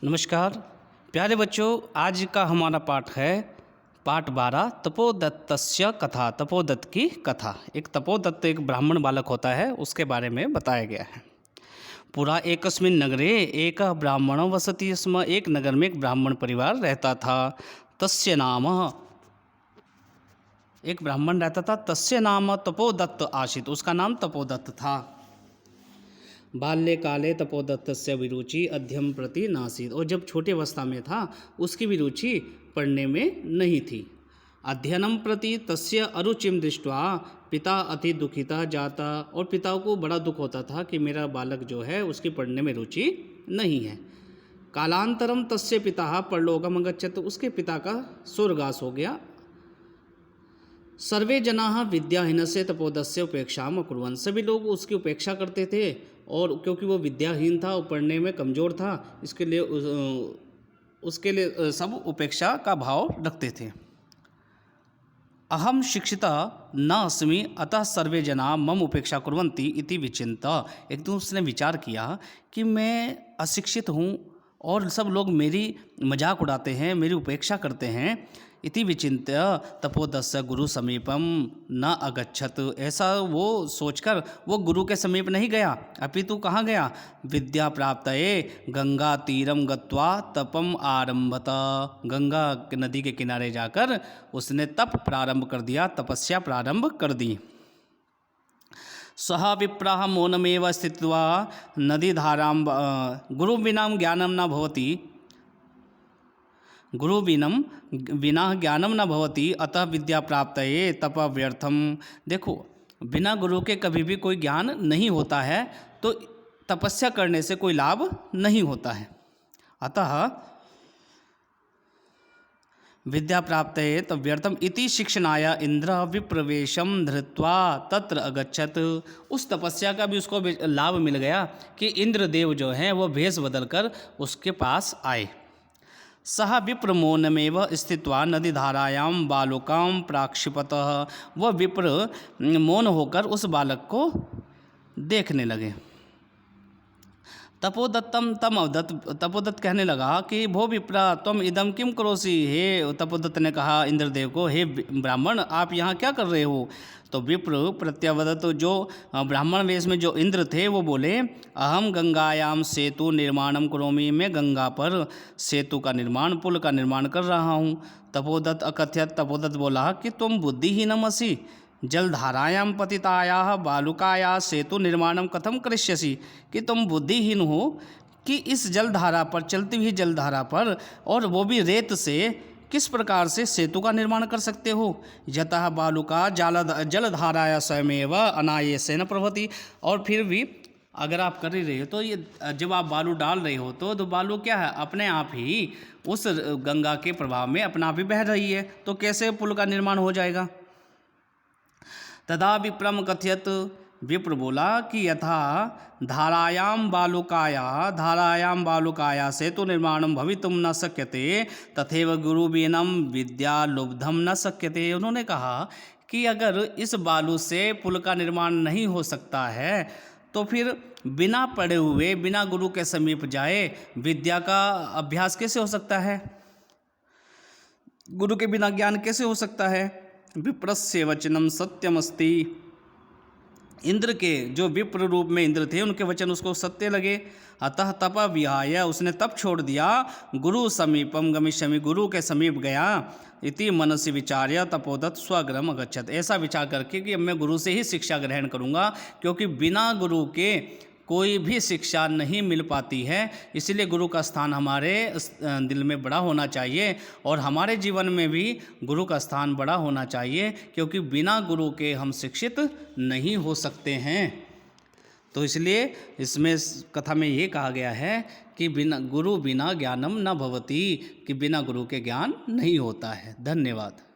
नमस्कार प्यारे बच्चों, आज का हमारा पाठ है पाठ 12 तपोदत्तस्य कथा। तपोदत्त की कथा। एक तपोदत्त एक ब्राह्मण बालक होता है, उसके बारे में बताया गया है। पुरा एकस्मिन् नगरे एक ब्राह्मण वसति स्म। एक नगर में एक ब्राह्मण परिवार रहता था। तस्य नाम, एक ब्राह्मण रहता था, तस्य नाम तपोदत्त आसीत्। उसका नाम तपोदत्त था। बाल्यकाले तपोदत्तस्य विरुचि अध्ययन प्रति नासीत्। और जब छोटे अवस्था में था उसकी भी रुचि पढ़ने में नहीं थी। अध्ययनम प्रति तस्य अरुचिम दृष्ट्वा पिता अति दुखिता जाता। और पिता को बड़ा दुख होता था कि मेरा बालक जो है उसकी पढ़ने में रुचि नहीं है। कालांतरम तस्य पिता परलोकम गच्छत्। उसके पिता का स्वर्गवास हो गया। सर्वे जनाः विद्याहीनस्य तपोदस्य उपेक्षाम अकुर्वन्। सभी लोग उसकी उपेक्षा करते थे, और क्योंकि वो विद्याहीन था और पढ़ने में कमज़ोर था, उसके लिए सब उपेक्षा का भाव रखते थे। अहम शिक्षिता न अस्मि अतः सर्वे जना मम उपेक्षा कुर्वन्ति इति विचिन्त्य। एक दिन उसने विचार किया कि मैं अशिक्षित हूँ और सब लोग मेरी मजाक उड़ाते हैं, मेरी उपेक्षा करते हैं। इति विचिन्त्य तपोदस्य गुरु समीपम न अगच्छत। ऐसा वो सोचकर वो गुरु के समीप नहीं गया, अपितु कहाँ गया? विद्या प्राप्तये गंगा तीरम गत्वा तपम आरंभत। गंगा नदी के किनारे जाकर उसने तप प्रारंभ कर दिया, तपस्या प्रारंभ कर दी। सह विप्राह मौनमेव स्थित्वा नदीधारां गुरु बिना ज्ञानम न भवति। गुरु बिना ज्ञानम न भवति अतः विद्या प्राप्तये तप व्यर्थम। देखो, बिना गुरु के कभी भी कोई ज्ञान नहीं होता है, तो तपस्या करने से कोई लाभ नहीं होता है। अतः विद्या प्राप्तये तप व्यर्थम इति शिक्षणाय इंद्र विप्रवेशम धृत्वा तत्र अगच्छत। उस तपस्या का भी उसको लाभ मिल गया कि इंद्रदेव जो हैं वो भेष बदलकर उसके पास आए। सह विप्रमौनमेव स्थित्वा नदीधारायां बालुकां प्राक्षिपतः। वह विप्र मौन होकर उस बालक को देखने लगे। तपोदत्तम तम अवदत्त। तपोदत्त कहने लगा कि भो विप्रा त्वम इदम किम करोसि। हे तपोदत्त ने कहा इंद्रदेव को, हे ब्राह्मण आप यहाँ क्या कर रहे हो? तो विप्र प्रत्यावदत, जो ब्राह्मण वेश में जो इंद्र थे वो बोले, अहम गंगायाम सेतु निर्माणम करोमि। मैं गंगा पर सेतु का निर्माण, पुल का निर्माण कर रहा हूँ। तपोदत्त अकथयत। तपोदत्त बोला कि तुम बुद्धिहीनम असि। जलधारायां पतितायाः बालुकाया सेतु निर्माणम कथम करिष्यसि। कि तुम बुद्धिहीन हो कि इस जलधारा पर, चलती हुई जलधारा पर, और वो भी रेत से, किस प्रकार से सेतु का निर्माण कर सकते हो? यतः बालुका जलधाराया स्वयमेव अनायासेन प्रभवति। और फिर भी अगर आप कर ही रहे हो तो ये, जब आप बालू डाल रहे हो तो बालू क्या है, अपने आप ही उस गंगा के प्रभाव में अपना आप ही बह रही है, तो कैसे पुल का निर्माण हो जाएगा? तदा विप्रम कथयत। विप्र बोला कि यथा धारायां बालुकाया सेतु निर्माणं भवितुम न शक्यते तथैव गुरुबिनं विद्या लुब्धम न शक्यते। उन्होंने कहा कि अगर इस बालू से पुल का निर्माण नहीं हो सकता है तो फिर बिना पढ़े हुए, बिना गुरु के समीप जाए विद्या का अभ्यास कैसे हो सकता है? गुरु के बिना ज्ञान कैसे हो सकता है? विप्रस्य वचनम सत्यमस्ति। इंद्र के, जो विप्र रूप में इंद्र थे, उनके वचन उसको सत्य लगे। अतः तप विहाय, उसने तप छोड़ दिया। गुरु समीपम गमिष्यामि, गुरु के समीप गया। इति मनसि विचार्य तपोदत्त स्वगृहम् अगच्छत्। ऐसा विचार करके कि अब मैं गुरु से ही शिक्षा ग्रहण करूँगा, क्योंकि बिना गुरु के कोई भी शिक्षा नहीं मिल पाती है। इसलिए गुरु का स्थान हमारे दिल में बड़ा होना चाहिए, और हमारे जीवन में भी गुरु का स्थान बड़ा होना चाहिए, क्योंकि बिना गुरु के हम शिक्षित नहीं हो सकते हैं। तो इसलिए इसमें कथा में ये कहा गया है कि बिना गुरु बिना ज्ञानम न भवति, कि बिना गुरु के ज्ञान नहीं होता है। धन्यवाद।